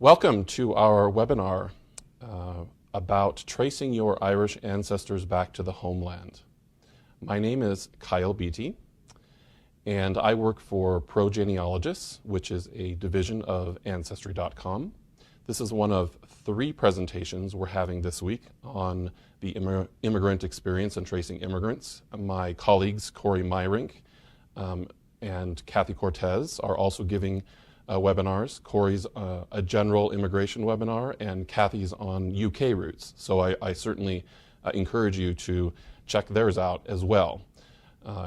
Welcome to our webinar about tracing your Irish ancestors back to the homeland. My name is Kyle Beatty, and I work for Progenealogists, which is a division of Ancestry.com. This is one of 3 presentations we're having this week on the immigrant experience and tracing immigrants. My colleagues, Corey Myrink and Kathy Cortez, are also giving webinars. Corey's a general immigration webinar, and Kathy's on UK roots. So I certainly encourage you to check theirs out as well.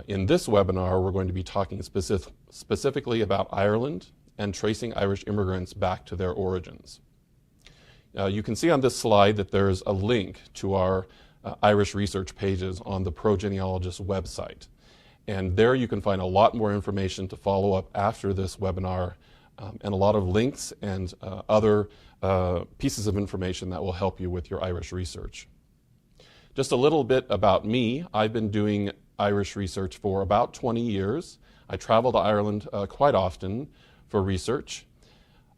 In this webinar, we're going to be talking specifically about Ireland and tracing Irish immigrants back to their origins. You can see on this slide that there's a link to our Irish research pages on the Progenealogist website. And there you can find a lot more information to follow up after this webinar, and a lot of links and other pieces of information that will help you with your Irish research. Just a little bit about me. I've been doing Irish research for about 20 years. I travel to Ireland quite often for research.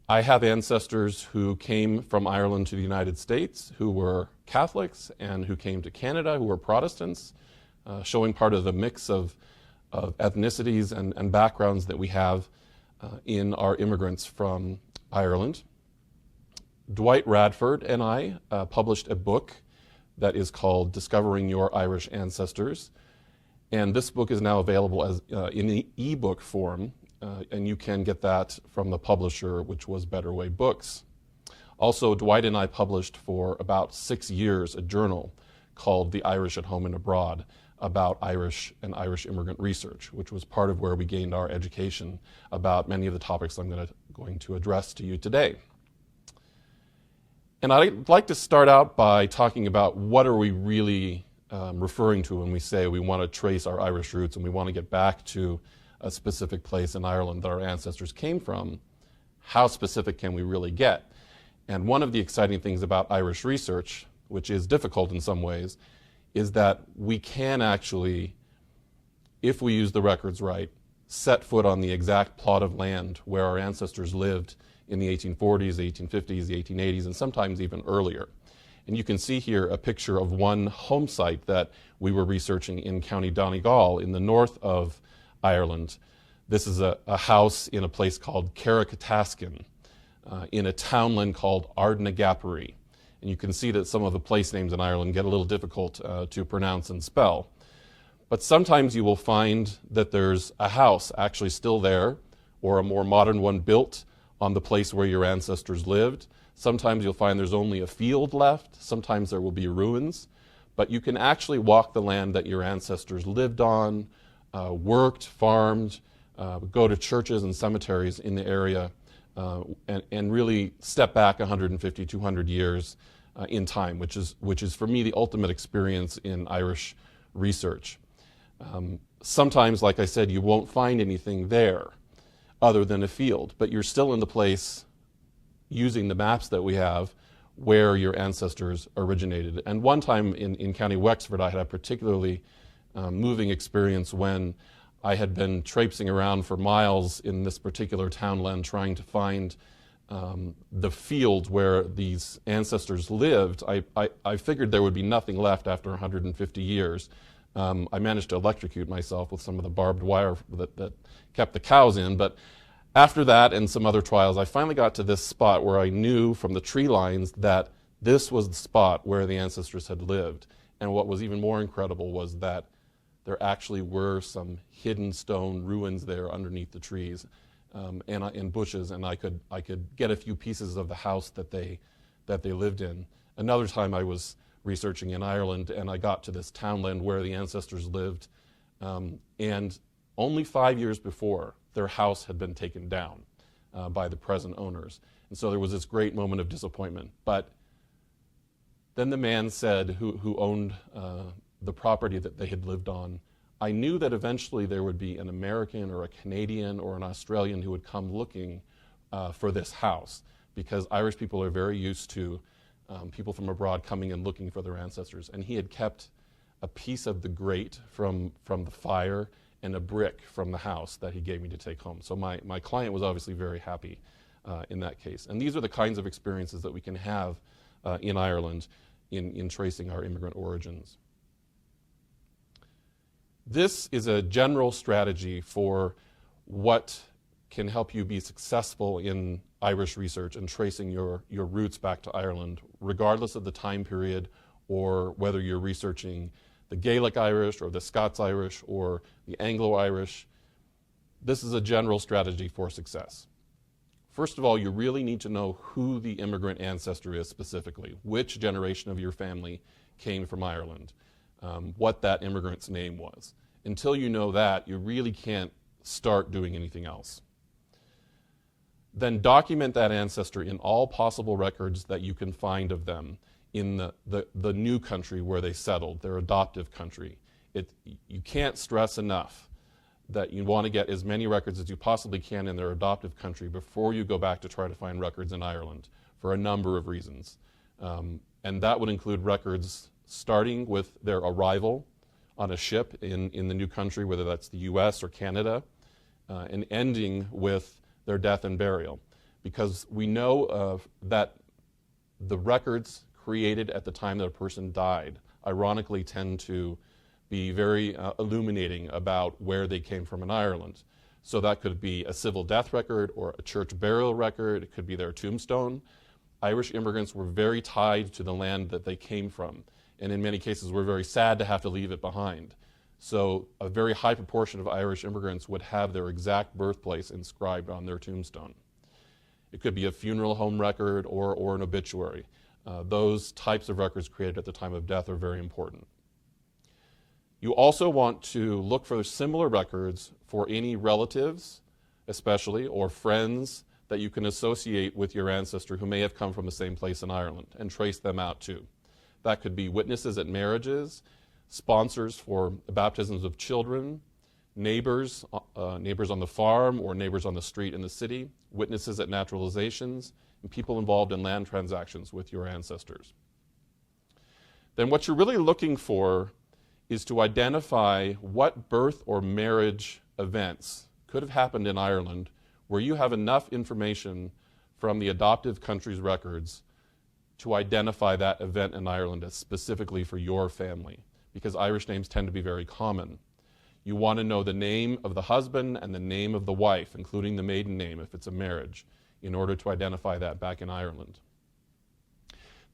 I have ancestors who came from Ireland to the United States who were Catholics and who came to Canada who were Protestants, showing part of the mix of ethnicities and backgrounds that we have in our immigrants from Ireland. Dwight Radford and I published a book that is called Discovering Your Irish Ancestors. And this book is now available as in the ebook form, and you can get that from the publisher, which was Better Way Books. Also, Dwight and I published for about 6 years a journal called The Irish at Home and Abroad, about Irish and Irish immigrant research, which was part of where we gained our education about many of the topics I'm going to address to you today. And I'd like to start out by talking about what are we really referring to when we say we want to trace our Irish roots and we want to get back to a specific place in Ireland that our ancestors came from. How specific can we really get? And one of the exciting things about Irish research, which is difficult in some ways, is that we can actually, if we use the records right, set foot on the exact plot of land where our ancestors lived in the 1840s, the 1850s, the 1880s, and sometimes even earlier. And you can see here a picture of one home site that we were researching in County Donegal in the north of Ireland. This is a house in a place called Carricktaskin, in a townland called Ardnagappery. And you can see that some of the place names in Ireland get a little difficult to pronounce and spell. But sometimes you will find that there's a house actually still there, or a more modern one built on the place where your ancestors lived. Sometimes you'll find there's only a field left. Sometimes there will be ruins. But you can actually walk the land that your ancestors lived on, worked, farmed, go to churches and cemeteries in the area, and really step back 150, 200 years in time, which is for me the ultimate experience in Irish research. Sometimes, like I said, you won't find anything there other than a field, but you're still in the place using the maps that we have where your ancestors originated. And one time in County Wexford, I had a particularly moving experience when I had been traipsing around for miles in this particular townland trying to find the field where these ancestors lived. I figured there would be nothing left after 150 years. I managed to electrocute myself with some of the barbed wire that kept the cows in, but after that and some other trials, I finally got to this spot where I knew from the tree lines that this was the spot where the ancestors had lived. And what was even more incredible was that there actually were some hidden stone ruins there underneath the trees and bushes, and I could get a few pieces of the house that they lived in. Another time I was researching in Ireland, and I got to this townland where the ancestors lived, and only 5 years before, their house had been taken down by the present owners. And so there was this great moment of disappointment. But then the man said, who owned the property that they had lived on, I knew that eventually there would be an American or a Canadian or an Australian who would come looking for this house, because Irish people are very used to people from abroad coming and looking for their ancestors. And he had kept a piece of the grate from the fire and a brick from the house that he gave me to take home. So my client was obviously very happy in that case. And these are the kinds of experiences that we can have in Ireland in tracing our immigrant origins. This is a general strategy for what can help you be successful in Irish research and tracing your roots back to Ireland, regardless of the time period or whether you're researching the Gaelic Irish or the Scots Irish or the Anglo-Irish. This is a general strategy for success. First of all, you really need to know who the immigrant ancestor is specifically, which generation of your family came from Ireland, what that immigrant's name was. Until you know that, you really can't start doing anything else. Then document that ancestor in all possible records that you can find of them in the new country where they settled, their adoptive country. You can't stress enough that you want to get as many records as you possibly can in their adoptive country before you go back to try to find records in Ireland for a number of reasons. And that would include records starting with their arrival on a ship in the new country, whether that's the US or Canada, and ending with their death and burial. Because we know that the records created at the time that a person died ironically tend to be very illuminating about where they came from in Ireland. So that could be a civil death record or a church burial record. It could be their tombstone. Irish immigrants were very tied to the land that they came from, and in many cases were very sad to have to leave it behind. So a very high proportion of Irish immigrants would have their exact birthplace inscribed on their tombstone. It could be a funeral home record or an obituary. Those types of records created at the time of death are very important. You also want to look for similar records for any relatives, especially, or friends that you can associate with your ancestor who may have come from the same place in Ireland, and trace them out too. That could be witnesses at marriages, sponsors for baptisms of children, neighbors on the farm or neighbors on the street in the city, witnesses at naturalizations, and people involved in land transactions with your ancestors. Then what you're really looking for is to identify what birth or marriage events could have happened in Ireland where you have enough information from the adoptive country's records to identify that event in Ireland as specifically for your family, because Irish names tend to be very common. You want to know the name of the husband and the name of the wife, including the maiden name if it's a marriage, in order to identify that back in Ireland.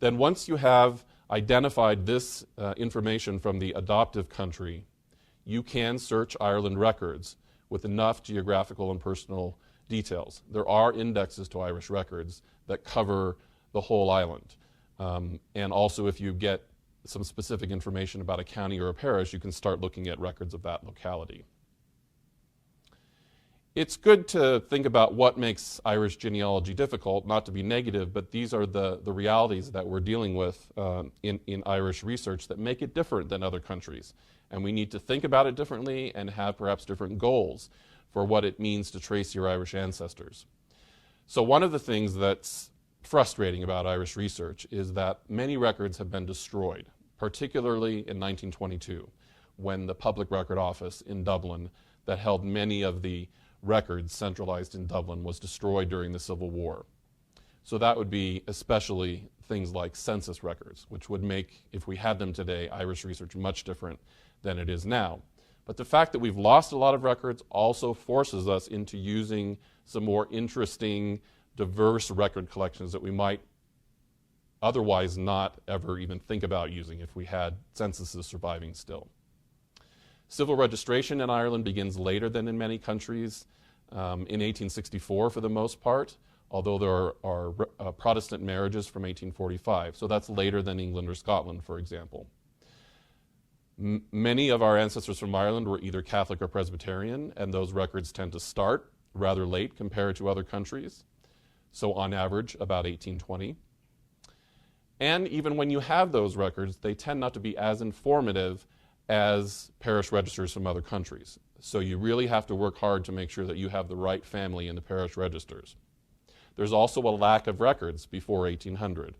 Then once you have identified this information from the adoptive country, you can search Ireland records with enough geographical and personal details. There are indexes to Irish records that cover the whole island. And also if you get some specific information about a county or a parish, you can start looking at records of that locality. It's good to think about what makes Irish genealogy difficult, not to be negative, but these are the realities that we're dealing with in Irish research that make it different than other countries. And we need to think about it differently and have perhaps different goals for what it means to trace your Irish ancestors. So one of the things that's frustrating about Irish research is that many records have been destroyed, particularly in 1922, when the Public Record Office in Dublin that held many of the records centralized in Dublin was destroyed during the Civil War. So that would be especially things like census records, which would make, if we had them today, Irish research much different than it is now. But the fact that we've lost a lot of records also forces us into using some more interesting, diverse record collections that we might otherwise not ever even think about using if we had censuses surviving still. Civil registration in Ireland begins later than in many countries, in 1864 for the most part, although there are Protestant marriages from 1845, so that's later than England or Scotland, for example. Many of our ancestors from Ireland were either Catholic or Presbyterian, and those records tend to start rather late compared to other countries, so on average about 1820. And even when you have those records, they tend not to be as informative as parish registers from other countries. So you really have to work hard to make sure that you have the right family in the parish registers. There's also a lack of records before 1800.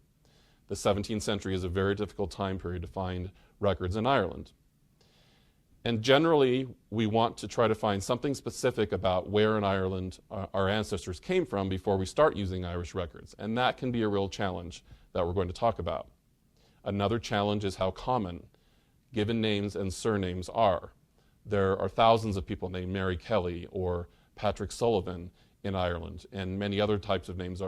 The 17th century is a very difficult time period to find records in Ireland. And generally, we want to try to find something specific about where in Ireland our ancestors came from before we start using Irish records. And that can be a real challenge that we're going to talk about. Another challenge is how common given names and surnames are. There are thousands of people named Mary Kelly or Patrick Sullivan in Ireland, and many other types of names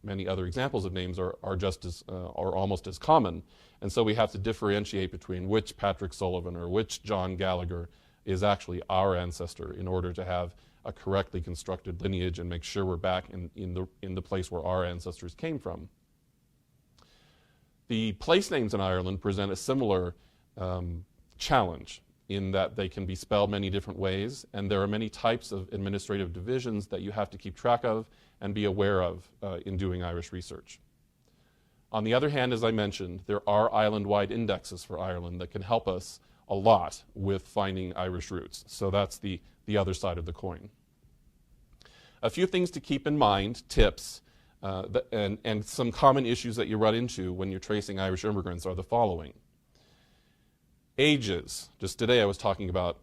many other examples of names are just as or almost as common. And so we have to differentiate between which Patrick Sullivan or which John Gallagher is actually our ancestor in order to have a correctly constructed lineage and make sure we're back in the place where our ancestors came from. The place names in Ireland present a similar challenge in that they can be spelled many different ways, and there are many types of administrative divisions that you have to keep track of and be aware of in doing Irish research. On the other hand, as I mentioned, there are island-wide indexes for Ireland that can help us a lot with finding Irish roots. So that's the other side of the coin. A few things to keep in mind, tips, and some common issues that you run into when you're tracing Irish immigrants are the following. Ages. Just today I was talking about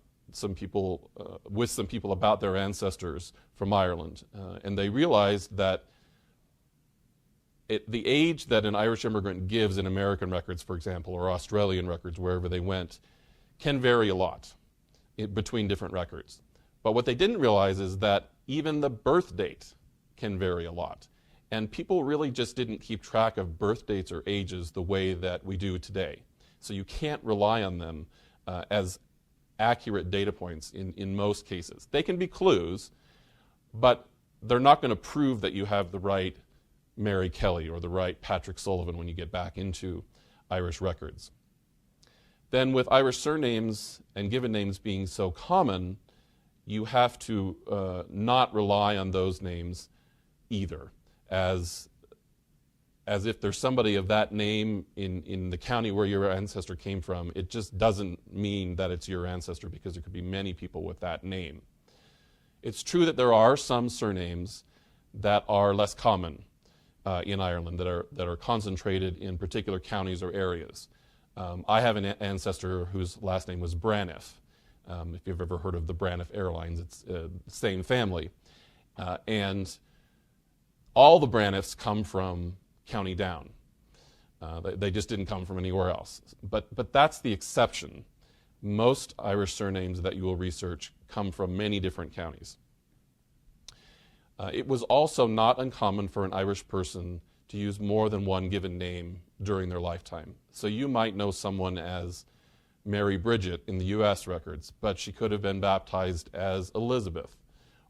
with some people about their ancestors from Ireland, and they realized that the age that an Irish immigrant gives in American records, for example, or Australian records, wherever they went, can vary a lot between different records. But what they didn't realize is that even the birth date can vary a lot. And people really just didn't keep track of birth dates or ages the way that we do today. So you can't rely on them as accurate data points in most cases. They can be clues, but they're not going to prove that you have the right Mary Kelly or the right Patrick Sullivan when you get back into Irish records. Then with Irish surnames and given names being so common, you have to not rely on those names either, as if there's somebody of that name in the county where your ancestor came from. It just doesn't mean that it's your ancestor, because there could be many people with that name. It's true that there are some surnames that are less common in Ireland, that are concentrated in particular counties or areas. I have an ancestor whose last name was Braniff. If you've ever heard of the Braniff Airlines, it's the same family. And all the Braniffs come from County Down. They just didn't come from anywhere else. But that's the exception. Most Irish surnames that you will research come from many different counties. It was also not uncommon for an Irish person to use more than one given name during their lifetime. So you might know someone as Mary Bridget in the U.S. records, but she could have been baptized as Elizabeth,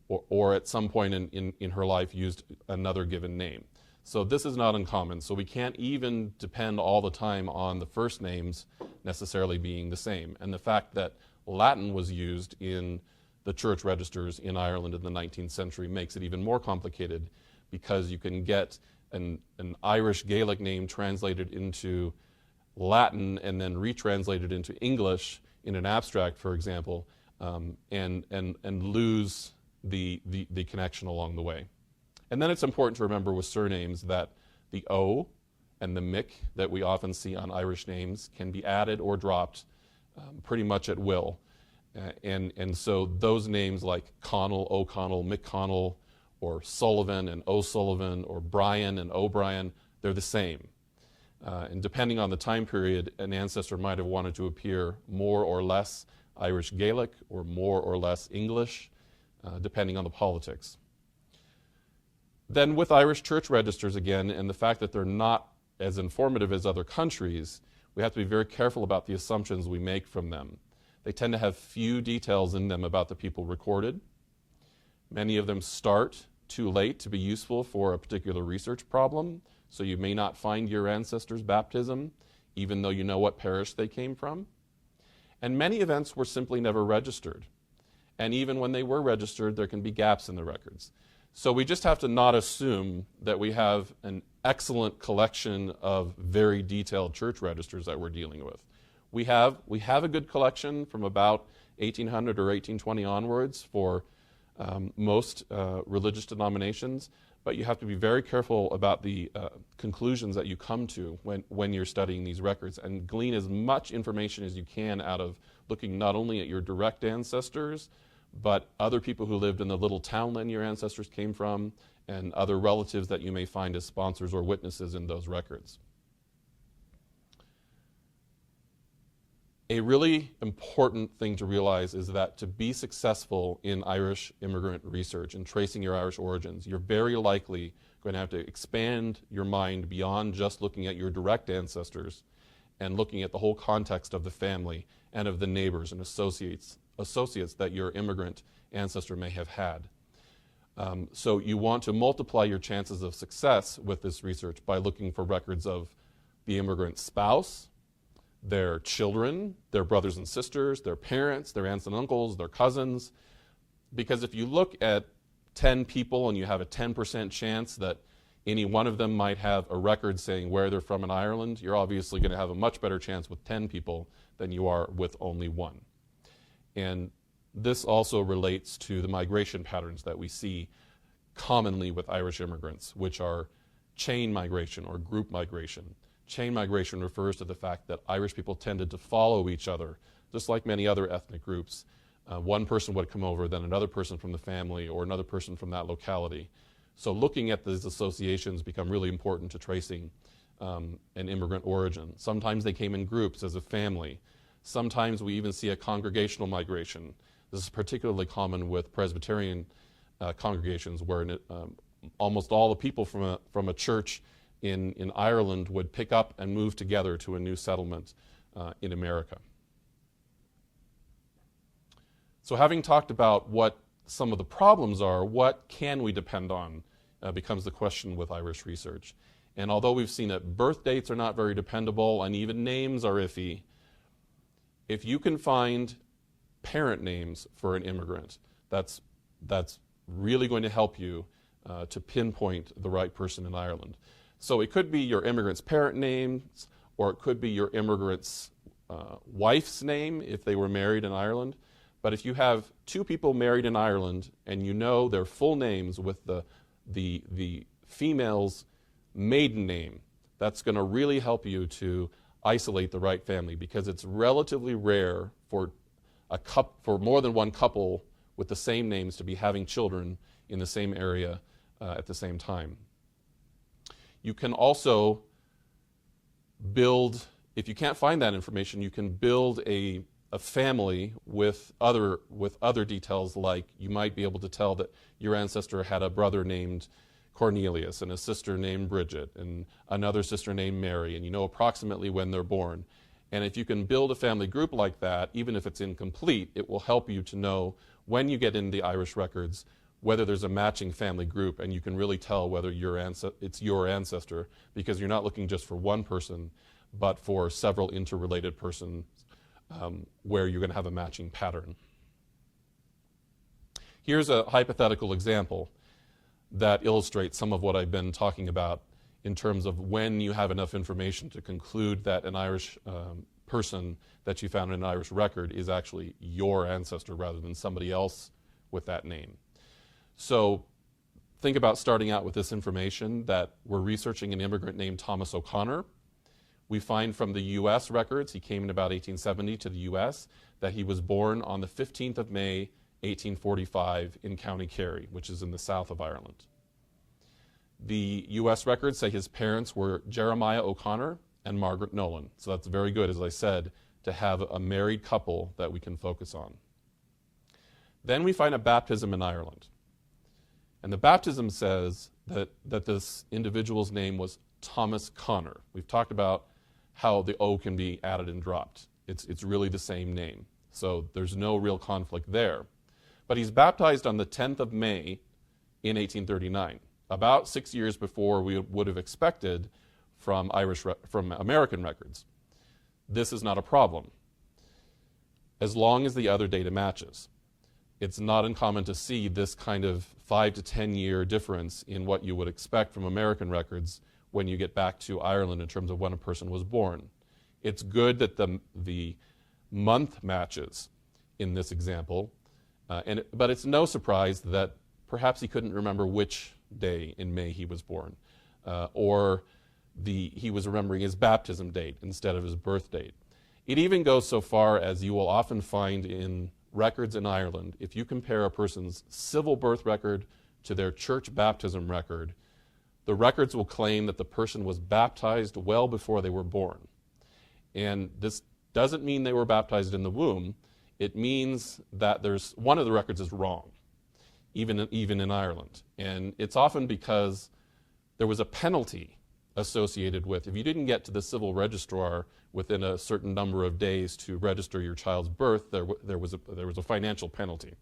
or at some point in her life used another given name. So this is not uncommon. So we can't even depend all the time on the first names necessarily being the same. And the fact that Latin was used in the church registers in Ireland in the 19th century makes it even more complicated, because you can get an Irish Gaelic name translated into Latin and then retranslated into English in an abstract, for example, and lose the connection along the way. And then it's important to remember with surnames that the O and the Mick that we often see on Irish names can be added or dropped pretty much at will. And so those names like Connell, O'Connell, McConnell, or Sullivan and O'Sullivan, or Brian and O'Brien, they're the same. And depending on the time period, an ancestor might have wanted to appear more or less Irish Gaelic or more or less English, depending on the politics. Then with Irish church registers again, and the fact that they're not as informative as other countries, we have to be very careful about the assumptions we make from them. They tend to have few details in them about the people recorded. Many of them start too late to be useful for a particular research problem, so you may not find your ancestors' baptism, even though you know what parish they came from. And many events were simply never registered. And even when they were registered, there can be gaps in the records. So we just have to not assume that we have an excellent collection of very detailed church registers that we're dealing with. We have a good collection from about 1800 or 1820 onwards for most religious denominations, but you have to be very careful about the conclusions that you come to when you're studying these records, and glean as much information as you can out of looking not only at your direct ancestors, but other people who lived in the little townland your ancestors came from, and other relatives that you may find as sponsors or witnesses in those records. A really important thing to realize is that to be successful in Irish immigrant research and tracing your Irish origins, you're very likely going to have to expand your mind beyond just looking at your direct ancestors and looking at the whole context of the family and of the neighbors and associates that your immigrant ancestor may have had. So you want to multiply your chances of success with this research by looking for records of the immigrant's spouse, their children, their brothers and sisters, their parents, their aunts and uncles, their cousins. Because if you look at 10 people and you have a 10% chance that any one of them might have a record saying where they're from in Ireland, you're obviously going to have a much better chance with 10 people than you are with only one. And this also relates to the migration patterns that we see commonly with Irish immigrants, which are chain migration or group migration. Chain migration refers to the fact that Irish people tended to follow each other, just like many other ethnic groups. One person would come over, then another person from the family or another person from that locality. So looking at these associations become really important to tracing an immigrant origin. Sometimes they came in groups as a family. Sometimes we even see a congregational migration. This is particularly common with Presbyterian congregations, where almost all the people from a church in Ireland would pick up and move together to a new settlement in America. So having talked about what some of the problems are, what can we depend on becomes the question with Irish research. And although we've seen that birth dates are not very dependable and even names are iffy, if you can find parent names for an immigrant, that's really going to help you to pinpoint the right person in Ireland. So it could be your immigrant's parent names, or it could be your immigrant's wife's name if they were married in Ireland. But if you have two people married in Ireland and you know their full names with the female's maiden name, that's going to really help you to isolate the right family, because it's relatively rare for more than one couple with the same names to be having children in the same area at the same time. You can also build, if you can't find that information, you can build a family with other details, like you might be able to tell that your ancestor had a brother named Cornelius and a sister named Bridget and another sister named Mary, and you know approximately when they're born. And if you can build a family group like that, even if it's incomplete, it will help you to know when you get into the Irish records whether there's a matching family group, and you can really tell whether it's your ancestor, because you're not looking just for one person, but for several interrelated persons where you're going to have a matching pattern. Here's a hypothetical example that illustrates some of what I've been talking about in terms of when you have enough information to conclude that an Irish person that you found in an Irish record is actually your ancestor rather than somebody else with that name. So think about starting out with this information that we're researching an immigrant named Thomas O'Connor. We find from the U.S. records, he came in about 1870 to the U.S., that he was born on the 15th of May, 1845 in County Kerry, which is in the south of Ireland. The U.S. records say his parents were Jeremiah O'Connor and Margaret Nolan. So that's very good, as I said, to have a married couple that we can focus on. Then we find a baptism in Ireland. And the baptism says that this individual's name was Thomas Connor. We've talked about how the O can be added and dropped. It's really the same name. So there's no real conflict there. But he's baptized on the 10th of May in 1839, about 6 years before we would have expected from American records. This is not a problem, as long as the other data matches. It's not uncommon to see this kind of 5 to 10 year difference in what you would expect from American records when you get back to Ireland in terms of when a person was born. It's good that the month matches in this example, but it's no surprise that perhaps he couldn't remember which day in May he was born, or he was remembering his baptism date instead of his birth date. It even goes so far as you will often find in records in Ireland, if you compare a person's civil birth record to their church baptism record, the records will claim that the person was baptized well before they were born. And this doesn't mean they were baptized in the womb. It means that one of the records is wrong, even in Ireland. And it's often because there was a penalty associated with, if you didn't get to the civil registrar within a certain number of days to register your child's birth, there was a financial penalty.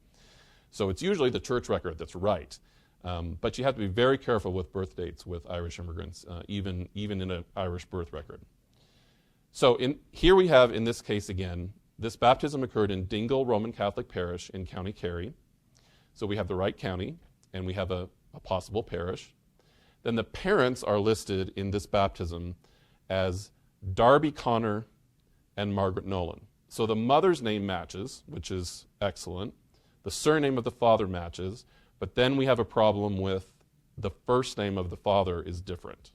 So it's usually the church record that's right. But you have to be very careful with birth dates with Irish immigrants, even in an Irish birth record. So here we have, in this case again, this baptism occurred in Dingle Roman Catholic Parish in County Kerry. So we have the right county, and we have a possible parish. Then the parents are listed in this baptism as Darby Connor and Margaret Nolan. So the mother's name matches, which is excellent. The surname of the father matches, but then we have a problem with the first name of the father is different.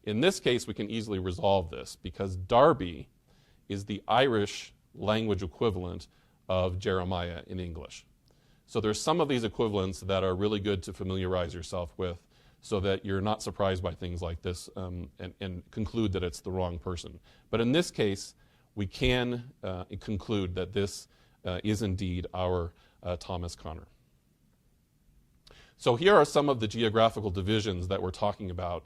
In this case, we can easily resolve this because Darby is the Irish language equivalent of Jeremiah in English. So there's some of these equivalents that are really good to familiarize yourself with so that you're not surprised by things like this and conclude that it's the wrong person. But in this case, we can conclude that this is indeed our Thomas Connor. So here are some of the geographical divisions that we're talking about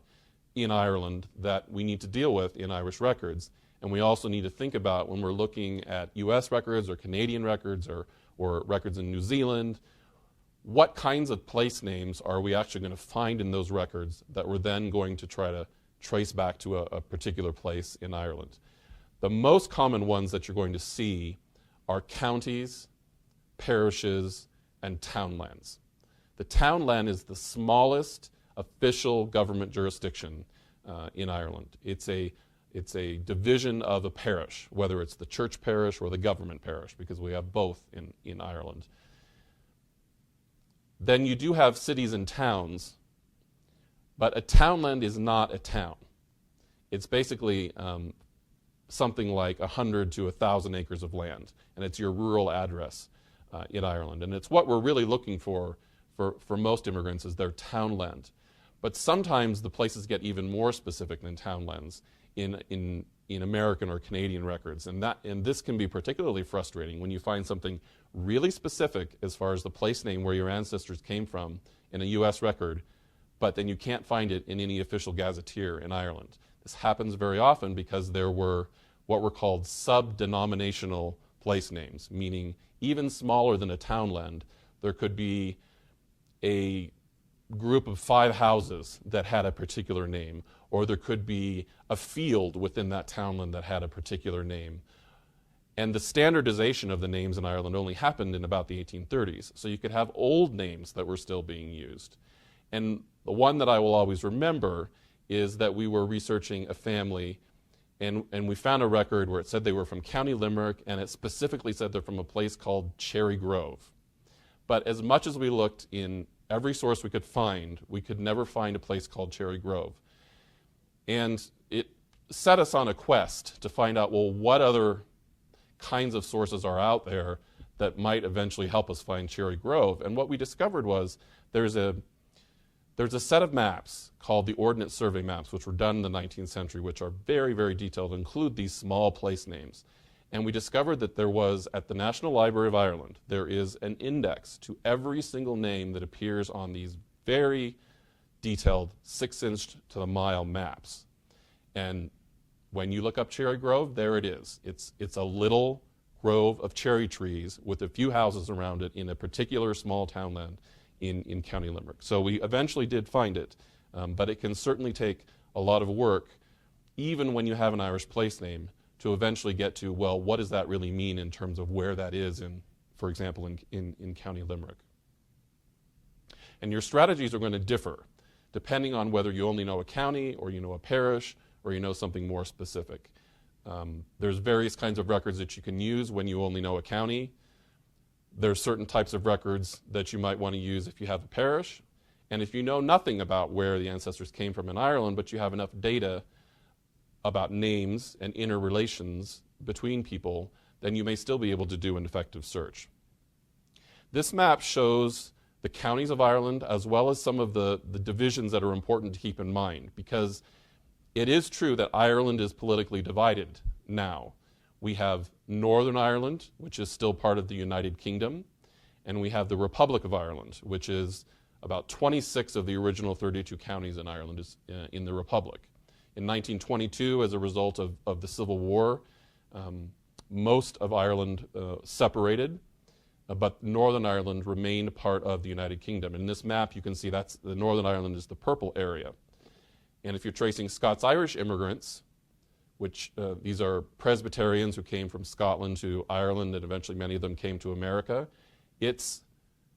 in Ireland that we need to deal with in Irish records. And we also need to think about when we're looking at US records or Canadian records or records in New Zealand, what kinds of place names are we actually going to find in those records that we're then going to try to trace back to a particular place in Ireland. The most common ones that you're going to see are counties, parishes, and townlands. The townland is the smallest official government jurisdiction in Ireland. It's a division of a parish, whether it's the church parish or the government parish, because we have both in Ireland. Then you do have cities and towns, but a townland is not a town. It's basically something like 100 to 1,000 acres of land, and it's your rural address in Ireland. And it's what we're really looking for most immigrants is their townland. But sometimes the places get even more specific than townlands in American or Canadian records. And this can be particularly frustrating when you find something really specific as far as the place name where your ancestors came from in a US record, but then you can't find it in any official gazetteer in Ireland. This happens very often because there were what were called sub-denominational place names, meaning even smaller than a townland. There could be a group of 5 houses that had a particular name, or there could be a field within that townland that had a particular name. And the standardization of the names in Ireland only happened in about the 1830s. So you could have old names that were still being used. And the one that I will always remember is that we were researching a family, and we found a record where it said they were from County Limerick, and it specifically said they're from a place called Cherry Grove. But as much as we looked in every source we could find, we could never find a place called Cherry Grove. And it set us on a quest to find out, well, what other kinds of sources are out there that might eventually help us find Cherry Grove. And what we discovered was there's a set of maps called the Ordnance Survey maps, which were done in the 19th century, which are very, very detailed, include these small place names. And we discovered that there was, at the National Library of Ireland, there is an index to every single name that appears on these very detailed 6-inch to the mile maps. And when you look up Cherry Grove, there it is. It's a little grove of cherry trees with a few houses around it in a particular small townland in County Limerick. So we eventually did find it, but it can certainly take a lot of work, even when you have an Irish place name, to eventually get to, well, what does that really mean in terms of where that is in, for example, in County Limerick. And your strategies are going to differ depending on whether you only know a county or you know a parish or you know something more specific. There's various kinds of records that you can use when you only know a county. There's certain types of records that you might want to use if you have a parish, And if you know nothing about where the ancestors came from in Ireland, but you have enough data about names and interrelations between people, then you may still be able to do an effective search. This map shows the counties of Ireland as well as some of the divisions that are important to keep in mind, because it is true that Ireland is politically divided now. We have Northern Ireland, which is still part of the United Kingdom, and we have the Republic of Ireland, which is about 26 of the original 32 counties in Ireland is in the Republic. In 1922, as a result of the Civil War, most of Ireland separated, but Northern Ireland remained part of the United Kingdom. In this map, you can see that's the Northern Ireland is the purple area. And if you're tracing Scots Irish immigrants, which these are Presbyterians who came from Scotland to Ireland, and eventually many of them came to America, it's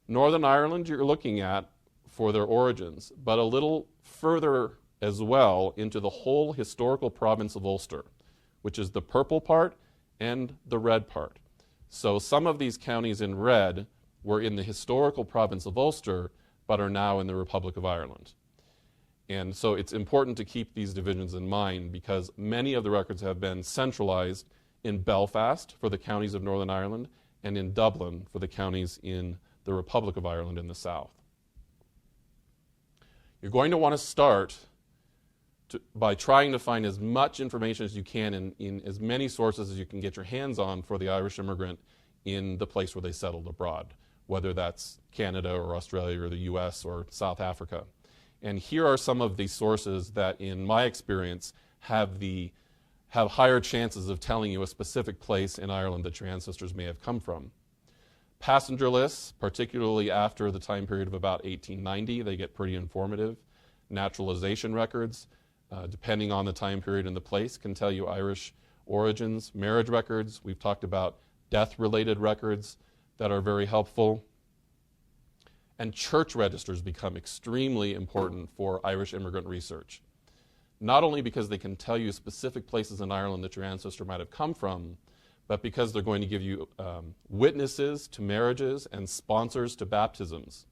Northern Ireland you're looking at for their origins, but a little further as well into the whole historical province of Ulster, which is the purple part and the red part. So some of these counties in red were in the historical province of Ulster, but are now in the Republic of Ireland. And so it's important to keep these divisions in mind, because many of the records have been centralized in Belfast for the counties of Northern Ireland and in Dublin for the counties in the Republic of Ireland in the south. You're going to want to start by trying to find as much information as you can in as many sources as you can get your hands on for the Irish immigrant in the place where they settled abroad, whether that's Canada or Australia or the US or South Africa. And here are some of the sources that, in my experience, have higher chances of telling you a specific place in Ireland that your ancestors may have come from. Passenger lists, particularly after the time period of about 1890, they get pretty informative. Naturalization records, depending on the time period and the place, can tell you Irish origins. Marriage records, we've talked about death-related records that are very helpful. And church registers become extremely important for Irish immigrant research. Not only because they can tell you specific places in Ireland that your ancestor might have come from, but because they're going to give you witnesses to marriages and sponsors to baptisms.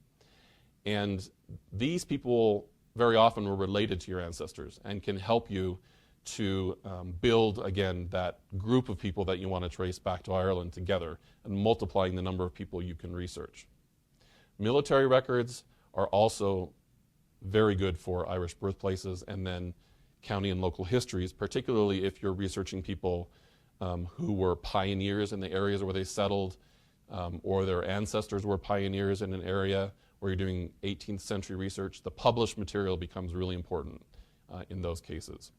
And these people very often were related to your ancestors and can help you to build, again, that group of people that you want to trace back to Ireland together, and multiplying the number of people you can research. Military records are also very good for Irish birthplaces, and then county and local histories, particularly if you're researching people who were pioneers in the areas where they settled, or their ancestors were pioneers in an area where you're doing 18th century research. The published material becomes really important in those cases.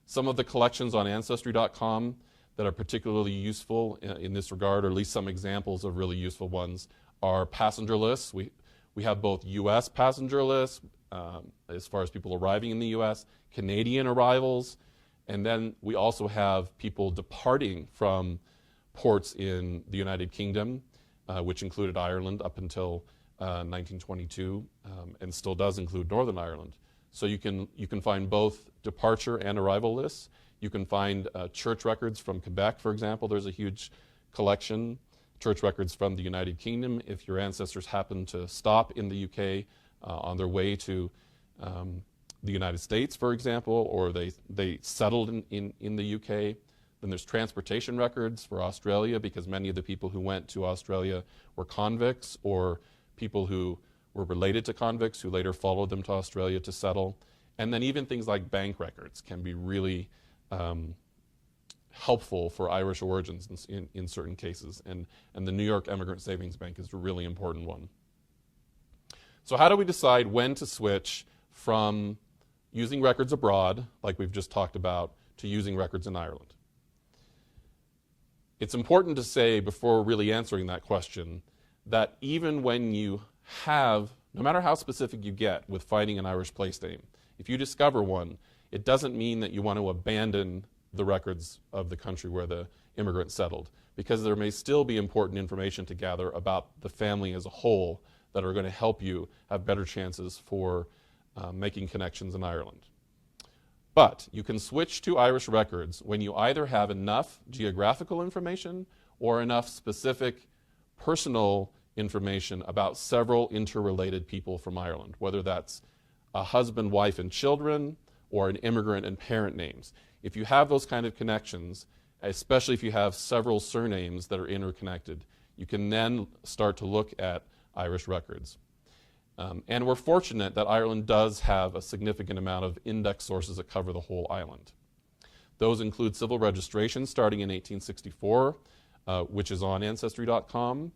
Some of the collections on Ancestry.com that are particularly useful in this regard, or at least some examples of really useful ones, are passenger lists. We have both U.S. passenger lists, as far as people arriving in the U.S., Canadian arrivals, and then we also have people departing from ports in the United Kingdom, which included Ireland up until 1922, and still does include Northern Ireland. So you can find both departure and arrival lists. You can find church records from Quebec, for example. There's a huge collection. Church records from the United Kingdom, if your ancestors happen to stop in the UK on their way to the United States, for example, or they settled in the UK. Then there's transportation records for Australia, because many of the people who went to Australia were convicts or people who were related to convicts who later followed them to Australia to settle. And then even things like bank records can be really helpful for Irish origins in certain cases. And the New York Emigrant Savings Bank is a really important one. So how do we decide when to switch from using records abroad, like we've just talked about, to using records in Ireland? It's important to say, before really answering that question, that even when you have, no matter how specific you get with finding an Irish place name, if you discover one, it doesn't mean that you want to abandon the records of the country where the immigrant settled, because there may still be important information to gather about the family as a whole that are going to help you have better chances for making connections in Ireland. But you can switch to Irish records when you either have enough geographical information or enough specific personal information about several interrelated people from Ireland, whether that's a husband, wife, and children, or an immigrant and parent names. If you have those kind of connections, especially if you have several surnames that are interconnected, you can then start to look at Irish records. And we're fortunate that Ireland does have a significant amount of index sources that cover the whole island. Those include civil registration starting in 1864, which is on Ancestry.com.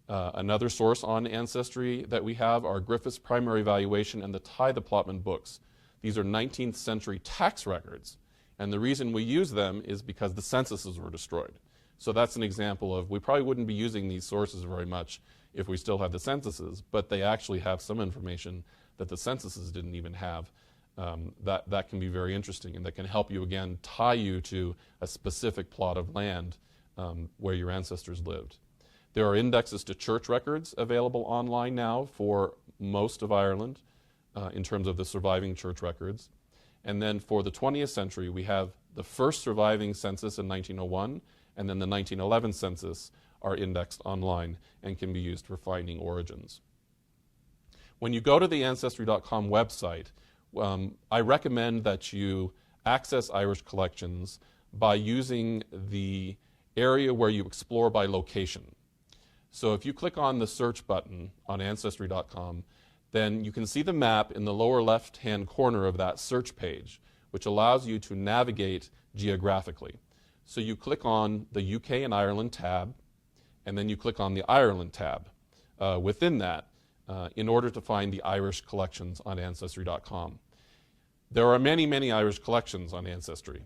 Another source on Ancestry that we have are Griffith's Primary Valuation and the Tithe Allotment books. These are 19th century tax records, and the reason we use them is because the censuses were destroyed. So that's an example of, we probably wouldn't be using these sources very much if we still had the censuses, but they actually have some information that the censuses didn't even have. That can be very interesting, and that can help you, again, tie you to a specific plot of land where your ancestors lived. There are indexes to church records available online now for most of Ireland in terms of the surviving church records. And then for the 20th century, we have the first surviving census in 1901, and then the 1911 census are indexed online and can be used for finding origins. When you go to the Ancestry.com website, I recommend that you access Irish collections by using the area where you explore by location. So if you click on the search button on Ancestry.com, then you can see the map in the lower left-hand corner of that search page, which allows you to navigate geographically. So you click on the UK and Ireland tab, and then you click on the Ireland tab within that in order to find the Irish collections on Ancestry.com. There are many, many Irish collections on Ancestry.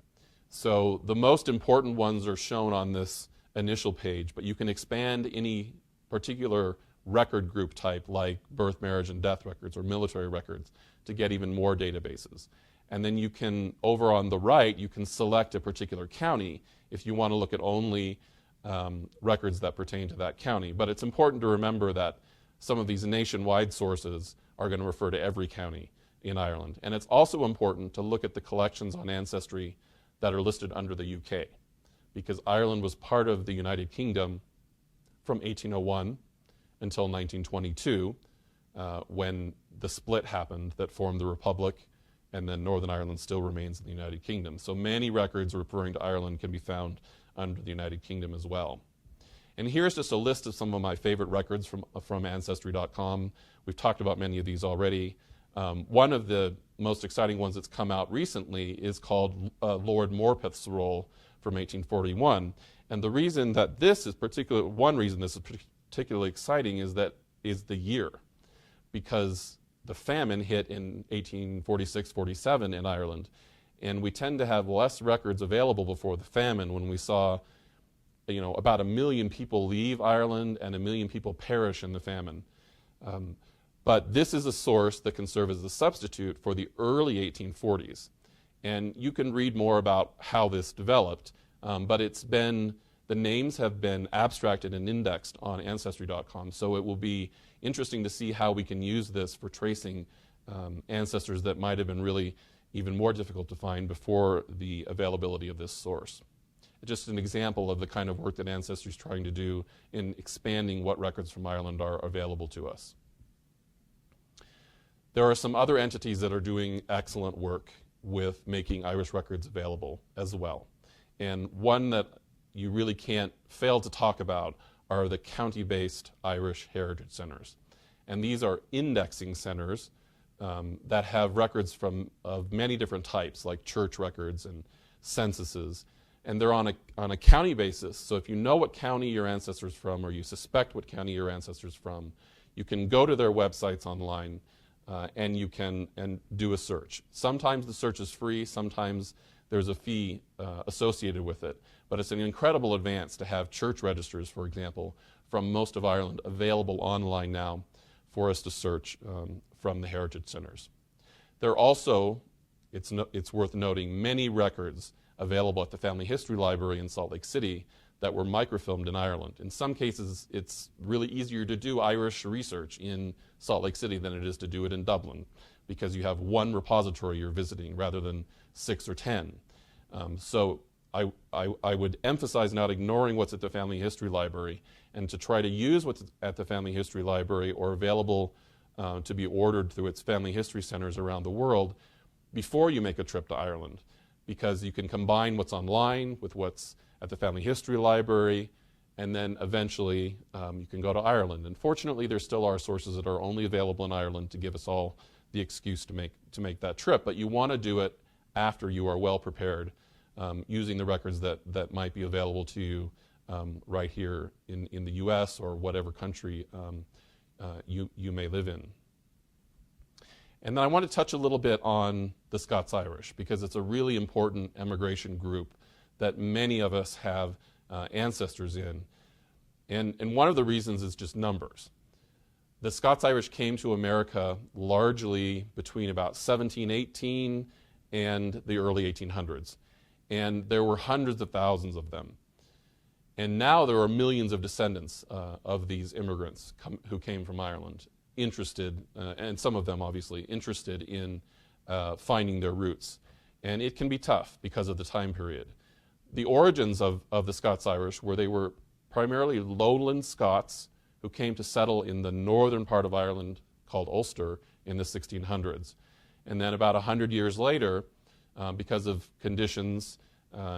So the most important ones are shown on this initial page, but you can expand any particular record group type like birth, marriage, and death records or military records to get even more databases. And then you can, over on the right, you can select a particular county if you want to look at only records that pertain to that county. But it's important to remember that some of these nationwide sources are going to refer to every county in Ireland. And it's also important to look at the collections on Ancestry that are listed under the UK, because Ireland was part of the United Kingdom from 1801 until 1922, when the split happened that formed the Republic, and then Northern Ireland still remains in the United Kingdom. So many records referring to Ireland can be found under the United Kingdom as well. And here's just a list of some of my favorite records from Ancestry.com. We've talked about many of these already. One of the most exciting ones that's come out recently is called Lord Morpeth's Roll from 1841. And the reason that this is particularly exciting is the year, because the famine hit in 1846-47 in Ireland, and we tend to have less records available before the famine when we saw about 1 million people leave Ireland and 1 million people perish in the famine. But this is a source that can serve as a substitute for the early 1840s. And you can read more about how this developed, but the names have been abstracted and indexed on Ancestry.com, so it will be interesting to see how we can use this for tracing ancestors that might have been really even more difficult to find before the availability of this source. Just an example of the kind of work that Ancestry is trying to do in expanding what records from Ireland are available to us. There are some other entities that are doing excellent work with making Irish records available as well. And one that you really can't fail to talk about are the county-based Irish Heritage Centers. And these are indexing centers that have records of many different types, like church records and censuses. And they're on a county basis. So if you know what county your ancestors from, or you suspect what county your ancestors from, you can go to their websites online and you can do a search. Sometimes the search is free, sometimes there's a fee associated with it. But it's an incredible advance to have church registers, for example, from most of Ireland available online now for us to search from the heritage centers. There are also, it's worth noting, many records available at the Family History Library in Salt Lake City that were microfilmed in Ireland. In some cases, it's really easier to do Irish research in Salt Lake City than it is to do it in Dublin, because you have one repository you're visiting rather than 6 or 10. So I would emphasize not ignoring what's at the Family History Library and to try to use what's at the Family History Library or available to be ordered through its family history centers around the world before you make a trip to Ireland, because you can combine what's online with what's at the Family History Library, and then eventually you can go to Ireland. And fortunately, there still are sources that are only available in Ireland to give us all the excuse to make that trip. But you want to do it after you are well prepared, using the records that might be available to you right here in the U.S. or whatever country you may live in. And then I want to touch a little bit on the Scots Irish, because it's a really important emigration group that many of us have ancestors in. And one of the reasons is just numbers. The Scots Irish came to America largely between about 1718 and the early 1800s. And there were hundreds of thousands of them. And now there are millions of descendants of these immigrants who came from Ireland, interested, and some of them obviously, interested in finding their roots. And it can be tough because of the time period. The origins of the Scots Irish were they were primarily lowland Scots who came to settle in the northern part of Ireland called Ulster in the 1600s. And then about 100 years later, because of conditions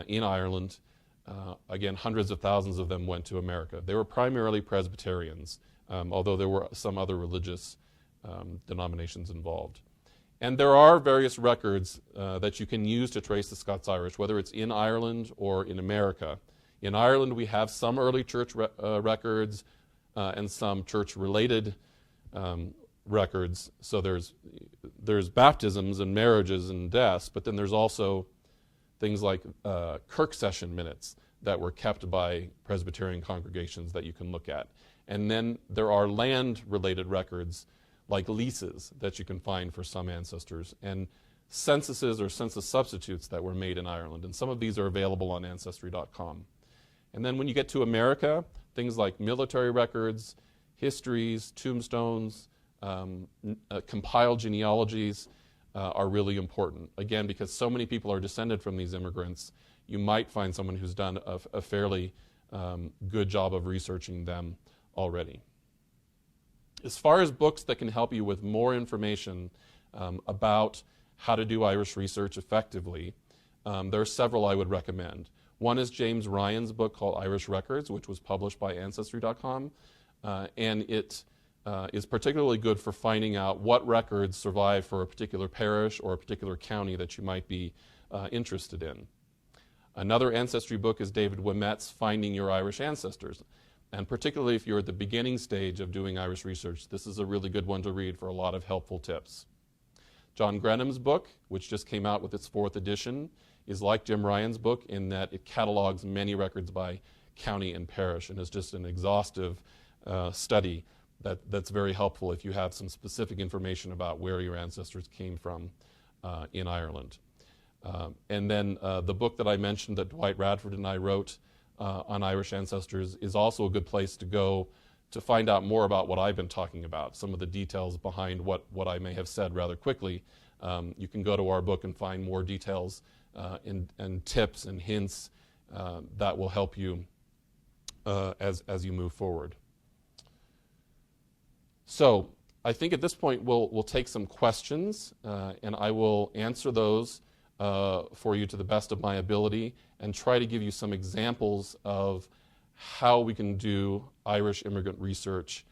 in Ireland, again, hundreds of thousands of them went to America. They were primarily Presbyterians, although there were some other religious denominations involved. And there are various records that you can use to trace the Scots Irish, whether it's in Ireland or in America. In Ireland, we have some early church records and some church-related records. So there's baptisms and marriages and deaths, but then there's also things like Kirk session minutes that were kept by Presbyterian congregations that you can look at. And then there are land-related records like leases that you can find for some ancestors, and censuses or census substitutes that were made in Ireland. And some of these are available on Ancestry.com. And then when you get to America, things like military records, histories, tombstones, compiled genealogies are really important. Again, because so many people are descended from these immigrants, you might find someone who's done a fairly good job of researching them already. As far as books that can help you with more information about how to do Irish research effectively, there are several I would recommend. One is James Ryan's book called Irish Records, which was published by Ancestry.com, and it is particularly good for finding out what records survive for a particular parish or a particular county that you might be interested in. Another Ancestry book is David Wimet's Finding Your Irish Ancestors. And particularly if you're at the beginning stage of doing Irish research, this is a really good one to read for a lot of helpful tips. John Grenham's book, which just came out with its 4th edition, is like Jim Ryan's book in that it catalogs many records by county and parish and is just an exhaustive study that's very helpful if you have some specific information about where your ancestors came from in Ireland. And then the book that I mentioned that Dwight Radford and I wrote on Irish ancestors is also a good place to go to find out more about what I've been talking about, some of the details behind what I may have said rather quickly. You can go to our book and find more details and tips and hints that will help you as you move forward. So I think at this point we'll take some questions and I will answer those for you to the best of my ability and try to give you some examples of how we can do Irish immigrant research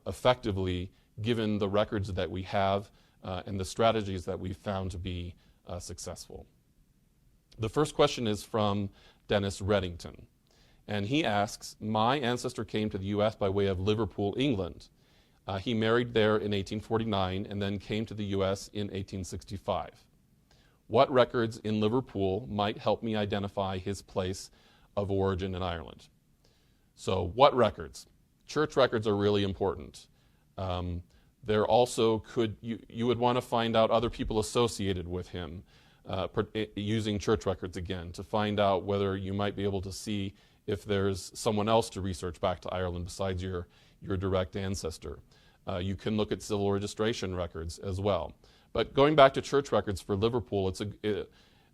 effectively given the records that we have and the strategies that we've found to be successful. The first question is from Dennis Reddington, and he asks, my ancestor came to the U.S. by way of Liverpool, England. He married there in 1849 and then came to the U.S. in 1865. What records in Liverpool might help me identify his place of origin in Ireland? So what records? Church records are really important. There also you would want to find out other people associated with him using church records again to find out whether you might be able to see if there's someone else to research back to Ireland besides your direct ancestor. You can look at civil registration records as well. But going back to church records for Liverpool,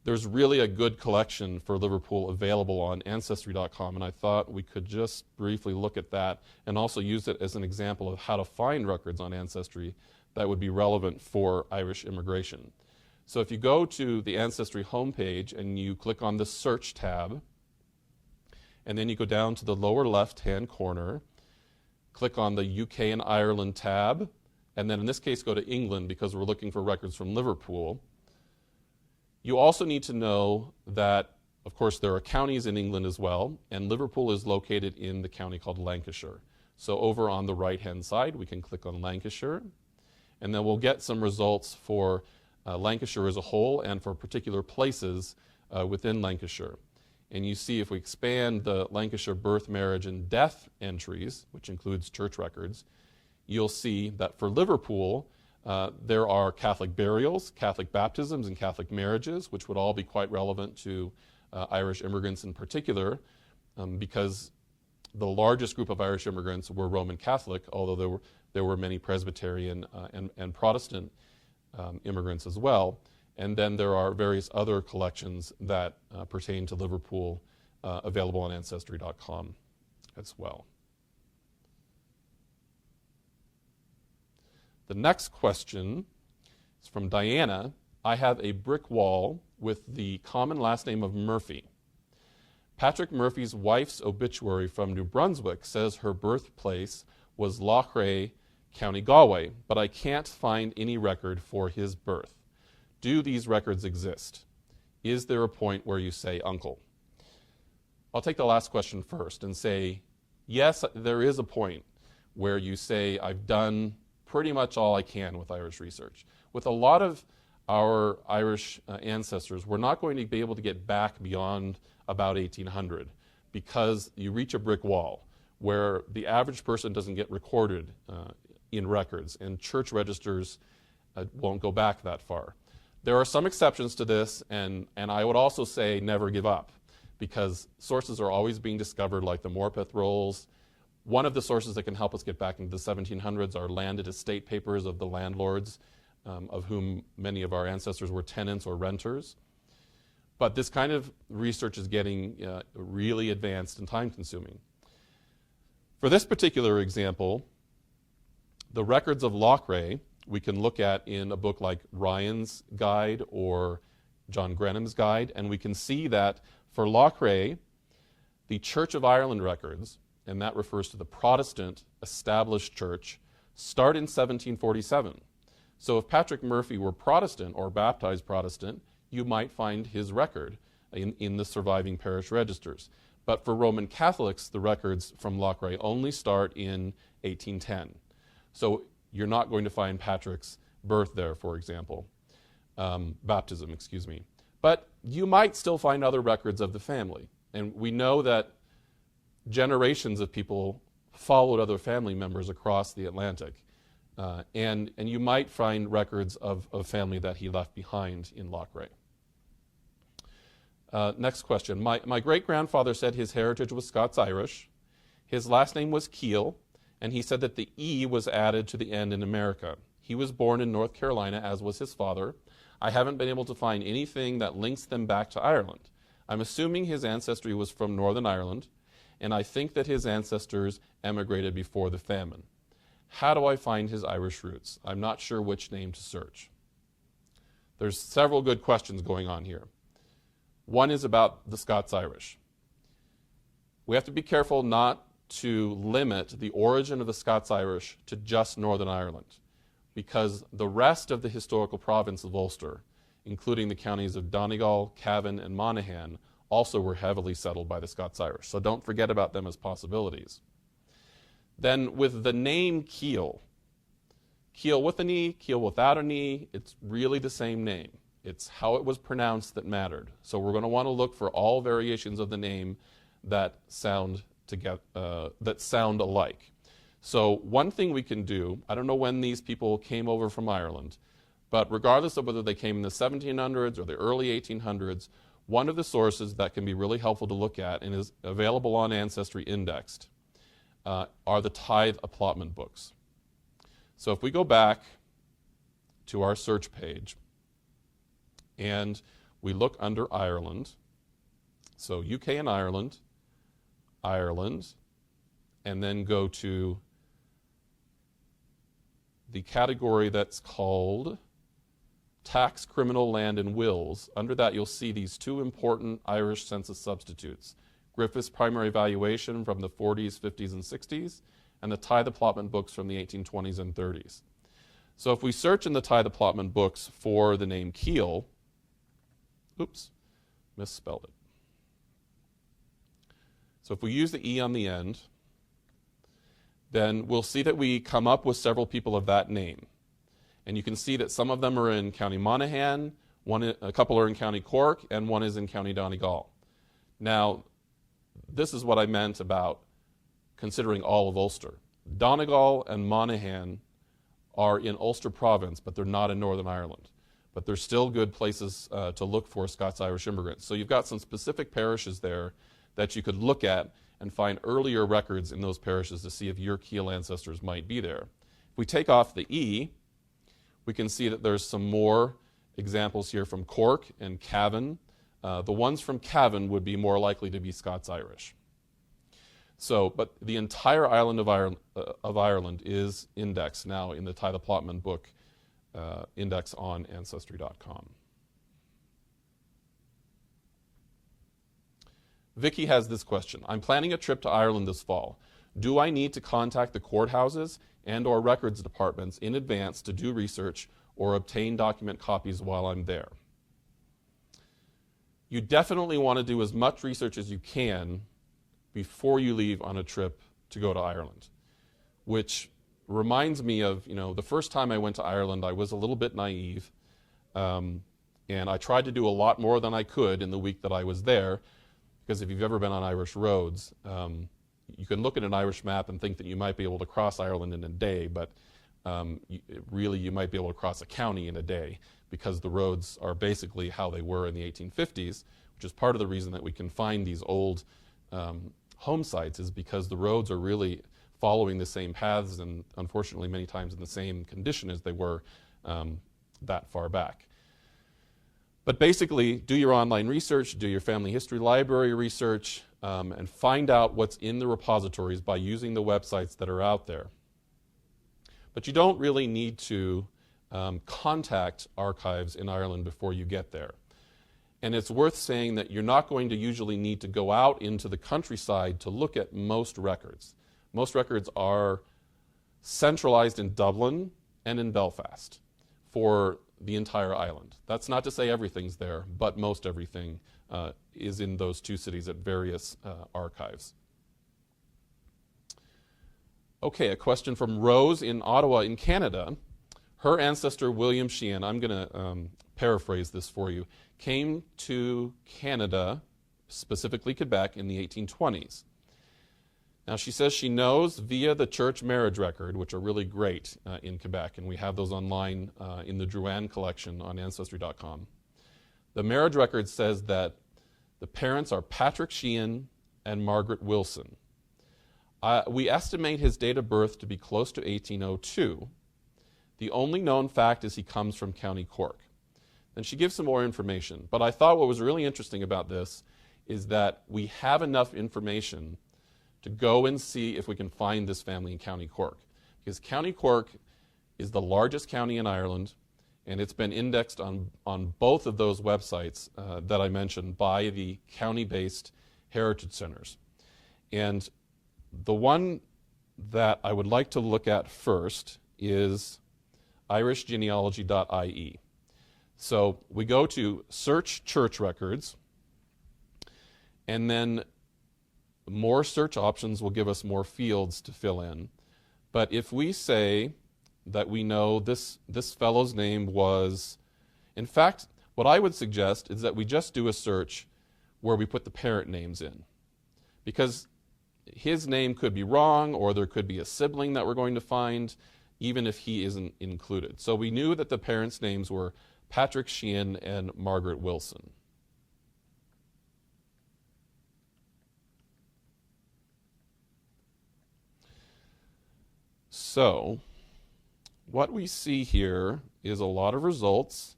there's really a good collection for Liverpool available on Ancestry.com, and I thought we could just briefly look at that and also use it as an example of how to find records on Ancestry that would be relevant for Irish immigration. So if you go to the Ancestry homepage and you click on the Search tab, and then you go down to the lower left-hand corner, click on the UK and Ireland tab, and then in this case go to England because we're looking for records from Liverpool. You also need to know that, of course, there are counties in England as well, and Liverpool is located in the county called Lancashire. So over on the right-hand side, we can click on Lancashire, and then we'll get some results for Lancashire as a whole and for particular places within Lancashire. And you see if we expand the Lancashire birth, marriage, and death entries, which includes church records, you'll see that for Liverpool, there are Catholic burials, Catholic baptisms, and Catholic marriages, which would all be quite relevant to Irish immigrants in particular, because the largest group of Irish immigrants were Roman Catholic, although there were many Presbyterian and Protestant immigrants as well. And then there are various other collections that pertain to Liverpool available on Ancestry.com as well. The next question is from Diana. I have a brick wall with the common last name of Murphy. Patrick Murphy's wife's obituary from New Brunswick says her birthplace was Loughrea, County Galway, but I can't find any record for his birth. Do these records exist? Is there a point where you say uncle? I'll take the last question first and say, yes, there is a point where you say, I've done pretty much all I can with Irish research. With a lot of our Irish ancestors, we're not going to be able to get back beyond about 1800 because you reach a brick wall where the average person doesn't get recorded in records, and church registers won't go back that far. There are some exceptions to this, and I would also say never give up, because sources are always being discovered, like the Morpeth rolls. One of the sources that can help us get back into the 1700s are landed estate papers of the landlords, of whom many of our ancestors were tenants or renters. But this kind of research is getting really advanced and time-consuming. For this particular example, the records of Loughrea we can look at in a book like Ryan's Guide or John Grenham's Guide, and we can see that for Loughrea, the Church of Ireland records, and that refers to the Protestant established church, start in 1747. So if Patrick Murphy were Protestant or baptized Protestant, you might find his record in the surviving parish registers. But for Roman Catholics, the records from Loughrea only start in 1810. So you're not going to find Patrick's birth there, for example, baptism, excuse me. But you might still find other records of the family. And we know that generations of people followed other family members across the Atlantic. And you might find records of family that he left behind in Loughrea. Next question. My great-grandfather said his heritage was Scots Irish. His last name was Keel, and he said that the E was added to the end in America. He was born in North Carolina, as was his father. I haven't been able to find anything that links them back to Ireland. I'm assuming his ancestry was from Northern Ireland, and I think that his ancestors emigrated before the famine. How do I find his Irish roots? I'm not sure which name to search. There's several good questions going on here. One is about the Scots Irish. We have to be careful not to limit the origin of the Scots Irish to just Northern Ireland, because the rest of the historical province of Ulster, including the counties of Donegal, Cavan, and Monaghan, also were heavily settled by the Scots Irish. So don't forget about them as possibilities. Then with the name Keel, Keel with an E, Keel without an E, it's really the same name. It's how it was pronounced that mattered. So we're going to want to look for all variations of the name that sound alike. So one thing we can do, I don't know when these people came over from Ireland, but regardless of whether they came in the 1700s or the early 1800s, one of the sources that can be really helpful to look at and is available on Ancestry indexed are the tithe allotment books. So if we go back to our search page and we look under Ireland. So UK and Ireland, Ireland, and then go to the category that's called tax, criminal, land, and wills. Under that, you'll see these two important Irish census substitutes: Griffith's primary valuation from the 40s, 50s, and 60s, and the tithe allotment books from the 1820s and 30s. So if we search in the tithe allotment books for the name Keel, oops, misspelled it. So if we use the E on the end, then we'll see that we come up with several people of that name. And you can see that some of them are in County Monaghan, a couple are in County Cork, and one is in County Donegal. Now, this is what I meant about considering all of Ulster. Donegal and Monaghan are in Ulster province, but they're not in Northern Ireland. But they're still good places to look for Scots Irish immigrants. So you've got some specific parishes there that you could look at and find earlier records in those parishes to see if your Keel ancestors might be there. If we take off the E, we can see that there's some more examples here from Cork and Cavan. The ones from Cavan would be more likely to be Scots Irish. So, but the entire island of Ireland is indexed now in the tithe allotment book index on Ancestry.com. Vicky has this question. I'm planning a trip to Ireland this fall. Do I need to contact the courthouses and/or records departments in advance to do research or obtain document copies while I'm there? You definitely want to do as much research as you can before you leave on a trip to go to Ireland, which reminds me of, the first time I went to Ireland, I was a little bit naive, and I tried to do a lot more than I could in the week that I was there, because if you've ever been on Irish roads, you can look at an Irish map and think that you might be able to cross Ireland in a day, but really you might be able to cross a county in a day, because the roads are basically how they were in the 1850s, which is part of the reason that we can find these old home sites, is because the roads are really following the same paths and unfortunately many times in the same condition as they were that far back. But basically, do your online research, do your family history library research, and find out what's in the repositories by using the websites that are out there. But you don't really need to contact archives in Ireland before you get there. And it's worth saying that you're not going to usually need to go out into the countryside to look at most records. Most records are centralized in Dublin and in Belfast for the entire island. That's not to say everything's there, but most everything is in those two cities at various archives. Okay, a question from Rose in Ottawa in Canada. Her ancestor, William Sheehan, I'm going to paraphrase this for you, came to Canada, specifically Quebec, in the 1820s. Now, she says she knows via the church marriage record, which are really great in Quebec, and we have those online in the Drouin collection on Ancestry.com. The marriage record says that the parents are Patrick Sheehan and Margaret Wilson. We estimate his date of birth to be close to 1802. The only known fact is he comes from County Cork. Then she gives some more information, but I thought what was really interesting about this is that we have enough information to go and see if we can find this family in County Cork. Because County Cork is the largest county in Ireland, and it's been indexed on both of those websites that I mentioned by the county-based heritage centers. And the one that I would like to look at first is irishgenealogy.ie. So we go to search church records, and then more search options will give us more fields to fill in. But if we say that we know this fellow's name was, in fact, what I would suggest is that we just do a search where we put the parent names in. Because his name could be wrong, or there could be a sibling that we're going to find, even if he isn't included. So we knew that the parents' names were Patrick Sheehan and Margaret Wilson. So what we see here is a lot of results,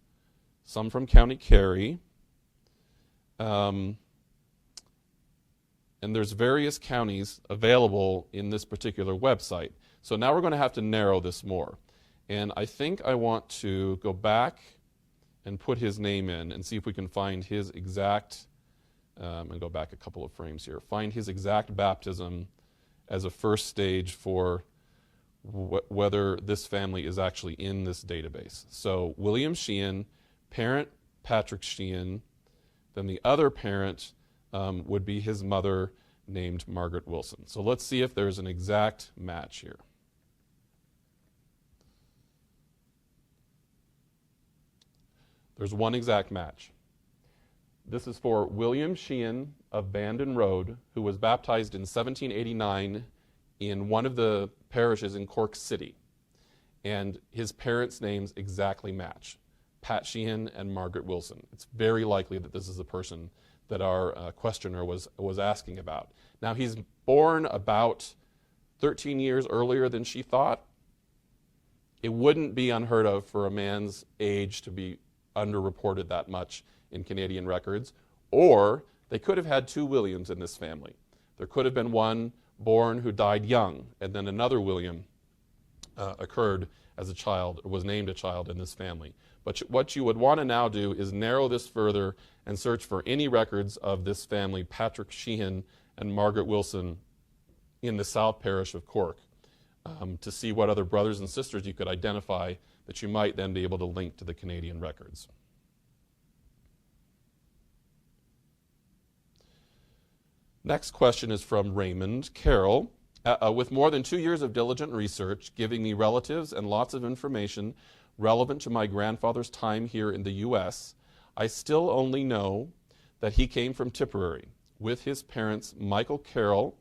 some from County Kerry, And there's various counties available in this particular website. So now we're going to have to narrow this more. And I think I want to go back and put his name in and see if we can find his exact, and go back a couple of frames here, find his exact baptism as a first stage for whether this family is actually in this database. So William Sheehan, parent Patrick Sheehan, then the other parent would be his mother named Margaret Wilson. So let's see if there's an exact match here. There's one exact match. This is for William Sheehan of Bandon Road, who was baptized in 1789 in one of the parishes in Cork City. And his parents' names exactly match, Pat Sheehan and Margaret Wilson. It's very likely that this is the person that our questioner was asking about. Now, he's born about 13 years earlier than she thought. It wouldn't be unheard of for a man's age to be underreported that much in Canadian records, or they could have had two Williams in this family. There could have been one born who died young, and then another William occurred as a child, or was named a child in this family. But what you would want to now do is narrow this further and search for any records of this family, Patrick Sheehan and Margaret Wilson, in the South Parish of Cork, to see what other brothers and sisters you could identify that you might then be able to link to the Canadian records. Next question is from Raymond Carroll. With more than 2 years of diligent research, giving me relatives and lots of information relevant to my grandfather's time here in the U.S., I still only know that he came from Tipperary with his parents Michael Carroll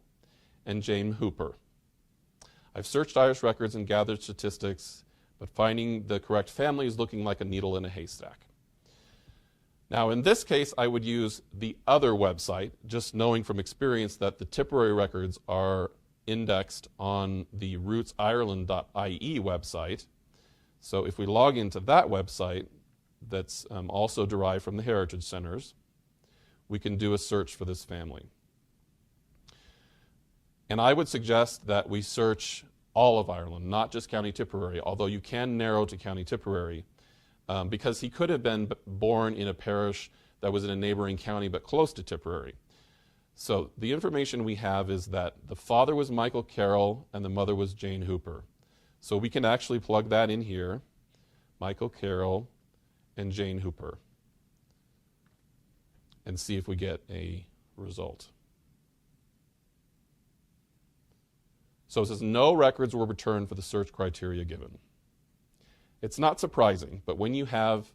and Jane Hooper. I've searched Irish records and gathered statistics, but finding the correct family is looking like a needle in a haystack. Now, in this case, I would use the other website, just knowing from experience that the Tipperary records are indexed on the rootsireland.ie website. So if we log into that website, that's also derived from the Heritage Centers, we can do a search for this family. And I would suggest that we search all of Ireland, not just County Tipperary, although you can narrow to County Tipperary, because he could have been born in a parish that was in a neighboring county but close to Tipperary. So the information we have is that the father was Michael Carroll and the mother was Jane Hooper. So we can actually plug that in here, Michael Carroll and Jane Hooper, and see if we get a result. So it says no records were returned for the search criteria given. It's not surprising, but when you have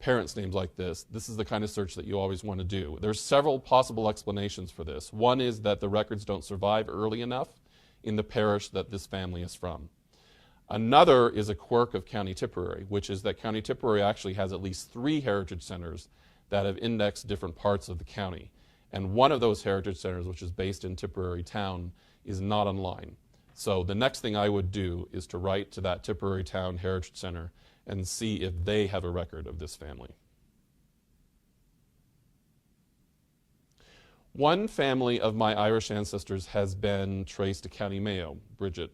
parents' names like this is the kind of search that you always want to do. There's several possible explanations for this. One is that the records don't survive early enough in the parish that this family is from. Another is a quirk of County Tipperary, which is that County Tipperary actually has at least 3 heritage centers that have indexed different parts of the county. And one of those heritage centers, which is based in Tipperary town, is not online. So the next thing I would do is to write to that Tipperary Town Heritage Center and see if they have a record of this family. One family of my Irish ancestors has been traced to County Mayo. Bridget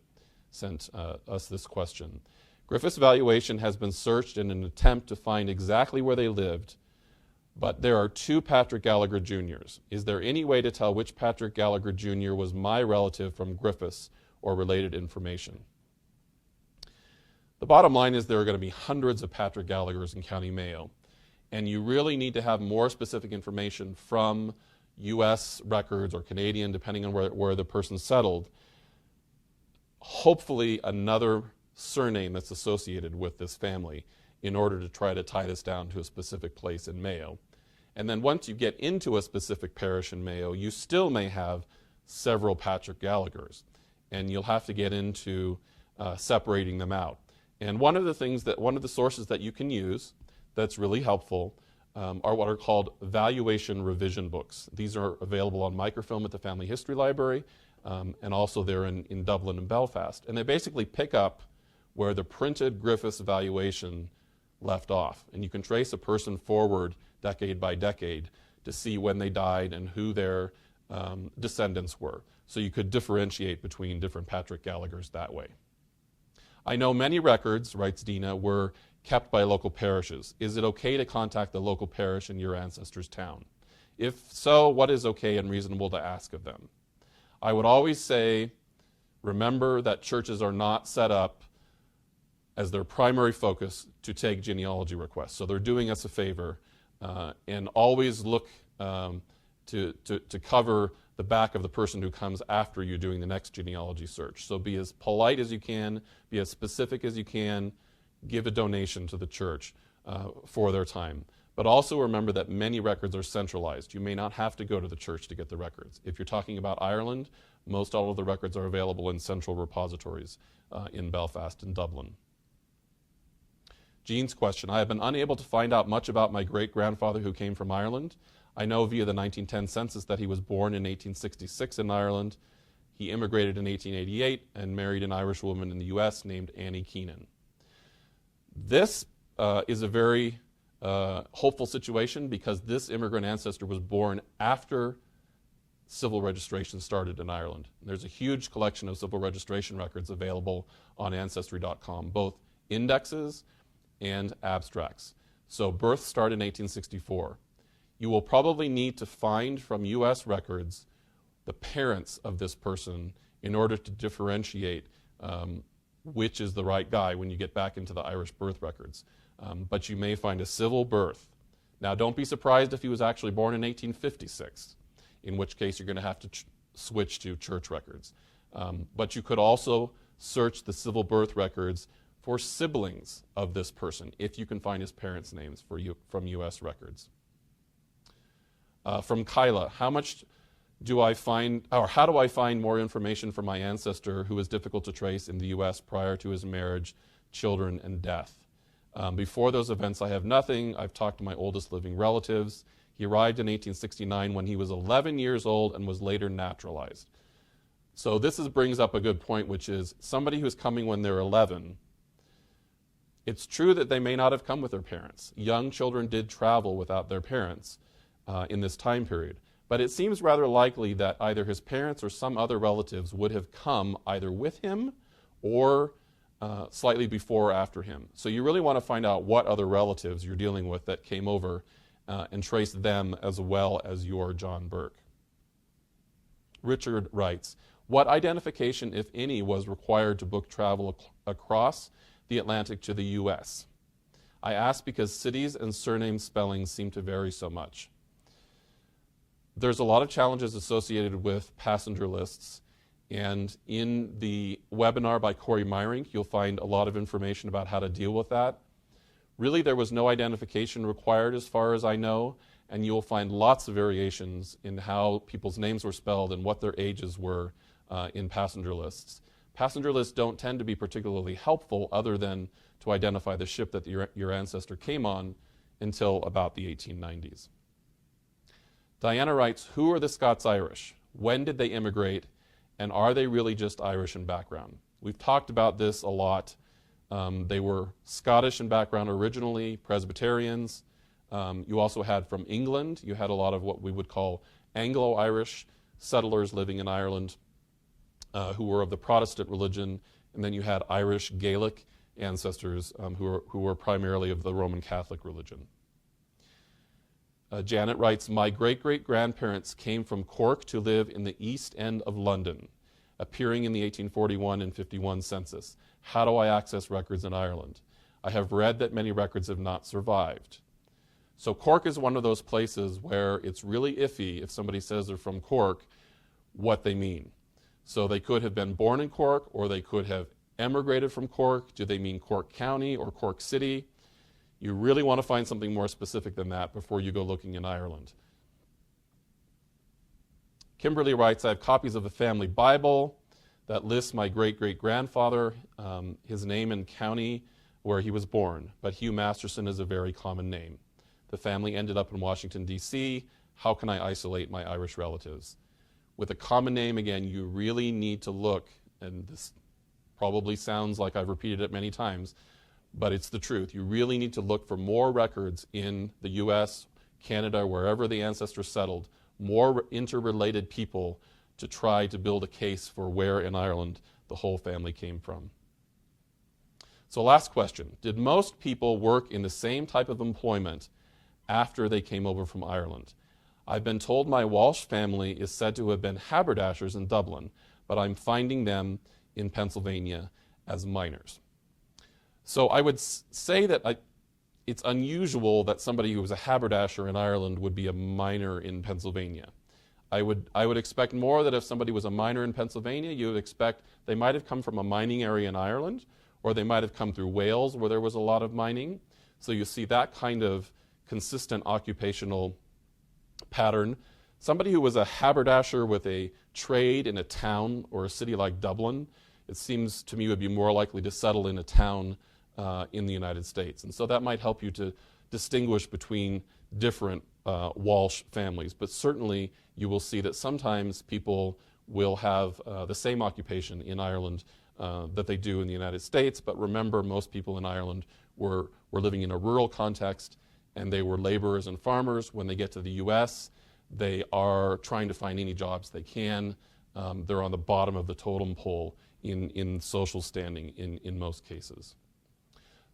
sent us this question. Griffith's valuation has been searched in an attempt to find exactly where they lived, but there are 2 Patrick Gallagher Jr.'s. Is there any way to tell which Patrick Gallagher Jr. was my relative from Griffiths or related information? The bottom line is there are going to be hundreds of Patrick Gallaghers in County Mayo, and you really need to have more specific information from U.S. records or Canadian, depending on where the person settled. Hopefully another surname that's associated with this family in order to try to tie this down to a specific place in Mayo. And then once you get into a specific parish in Mayo, you still may have several Patrick Gallaghers, and you'll have to get into separating them out. And one of the sources that you can use that's really helpful are what are called valuation revision books. These are available on microfilm at the Family History Library, and also they're in Dublin and Belfast. And they basically pick up where the printed Griffiths valuation left off. And you can trace a person forward decade by decade to see when they died and who their descendants were. So you could differentiate between different Patrick Gallaghers that way. I know many records, writes Dina, were kept by local parishes. Is it okay to contact the local parish in your ancestor's town? If so, what is okay and reasonable to ask of them? I would always say, remember that churches are not set up as their primary focus to take genealogy requests. So they're doing us a favor, and always look to cover the back of the person who comes after you doing the next genealogy search. So be as polite as you can, be as specific as you can, give a donation to the church for their time. But also remember that many records are centralized. You may not have to go to the church to get the records. If you're talking about Ireland, most all of the records are available in central repositories in Belfast and Dublin. Jean's question, I have been unable to find out much about my great-grandfather who came from Ireland. I know via the 1910 census that he was born in 1866 in Ireland. He immigrated in 1888 and married an Irish woman in the U.S. named Annie Keenan. This is a very hopeful situation because this immigrant ancestor was born after civil registration started in Ireland. There's a huge collection of civil registration records available on Ancestry.com, both indexes and abstracts. So births start in 1864. You will probably need to find from U.S. records the parents of this person in order to differentiate which is the right guy when you get back into the Irish birth records. But you may find a civil birth. Now, don't be surprised if he was actually born in 1856, in which case you're going to have to switch to church records. But you could also search the civil birth records for siblings of this person, if you can find his parents' names from U.S. records. From Kyla, how do I find more information for my ancestor who was difficult to trace in the U.S. prior to his marriage, children, and death? Before those events, I have nothing. I've talked to my oldest living relatives. He arrived in 1869 when he was 11 years old and was later naturalized. So this brings up a good point, which is somebody who's coming when they're 11, it's true that they may not have come with their parents. Young children did travel without their parents in this time period. But it seems rather likely that either his parents or some other relatives would have come either with him or slightly before or after him. So you really want to find out what other relatives you're dealing with that came over and trace them as well as your John Burke. Richard writes, what identification, if any, was required to book travel across the Atlantic to the U.S.? I ask because cities and surname spellings seem to vary so much. There's a lot of challenges associated with passenger lists, and in the webinar by Corey Meyrink, you'll find a lot of information about how to deal with that. Really, there was no identification required as far as I know, and you'll find lots of variations in how people's names were spelled and what their ages were in passenger lists. Passenger lists don't tend to be particularly helpful other than to identify the ship that your ancestor came on until about the 1890s. Diana writes, who are the Scots Irish? When did they immigrate? And are they really just Irish in background? We've talked about this a lot. They were Scottish in background originally, Presbyterians. You also had from England, you had a lot of what we would call Anglo-Irish settlers living in Ireland who were of the Protestant religion. And then you had Irish Gaelic ancestors who were primarily of the Roman Catholic religion. Janet writes, my great-great-grandparents came from Cork to live in the East End of London, appearing in the 1841 and 51 census. How do I access records in Ireland? I have read that many records have not survived. So Cork is one of those places where it's really iffy if somebody says they're from Cork, what they mean. So they could have been born in Cork, or they could have emigrated from Cork. Do they mean Cork County or Cork City? You really want to find something more specific than that before you go looking in Ireland. Kimberly writes, I have copies of the family Bible that lists my great-great-grandfather, his name and county where he was born, but Hugh Masterson is a very common name. The family ended up in Washington, D.C. How can I isolate my Irish relatives? With a common name, again, you really need to look, and this probably sounds like I've repeated it many times, but it's the truth. You really need to look for more records in the U.S., Canada, wherever the ancestors settled, more interrelated people to try to build a case for where in Ireland the whole family came from. So last question, did most people work in the same type of employment after they came over from Ireland? I've been told my Walsh family is said to have been haberdashers in Dublin, but I'm finding them in Pennsylvania as miners. So I would say that it's unusual that somebody who was a haberdasher in Ireland would be a miner in Pennsylvania. I would expect more that if somebody was a miner in Pennsylvania, you would expect they might have come from a mining area in Ireland, or they might have come through Wales where there was a lot of mining. So you see that kind of consistent occupational pattern. Somebody who was a haberdasher with a trade in a town or a city like Dublin, it seems to me would be more likely to settle in a town in the United States. And so that might help you to distinguish between different Walsh families. But certainly you will see that sometimes people will have the same occupation in Ireland that they do in the United States. But remember, most people in Ireland were living in a rural context, and they were laborers and farmers. When they get to the US, they are trying to find any jobs they can. They're on the bottom of the totem pole in social standing in most cases.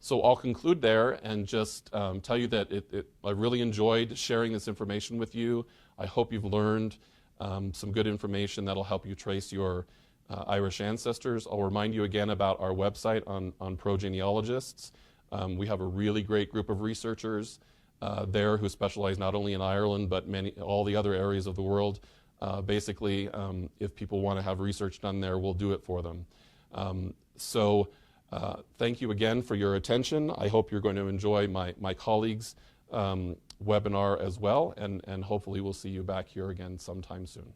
So I'll conclude there and just tell you that I really enjoyed sharing this information with you. I hope you've learned some good information that'll help you trace your Irish ancestors. I'll remind you again about our website on pro-genealogists. We have a really great group of researchers there who specialize not only in Ireland but all the other areas of the world. Basically, if people want to have research done there, we'll do it for them. Thank you again for your attention. I hope you're going to enjoy my colleagues' webinar as well, and hopefully we'll see you back here again sometime soon.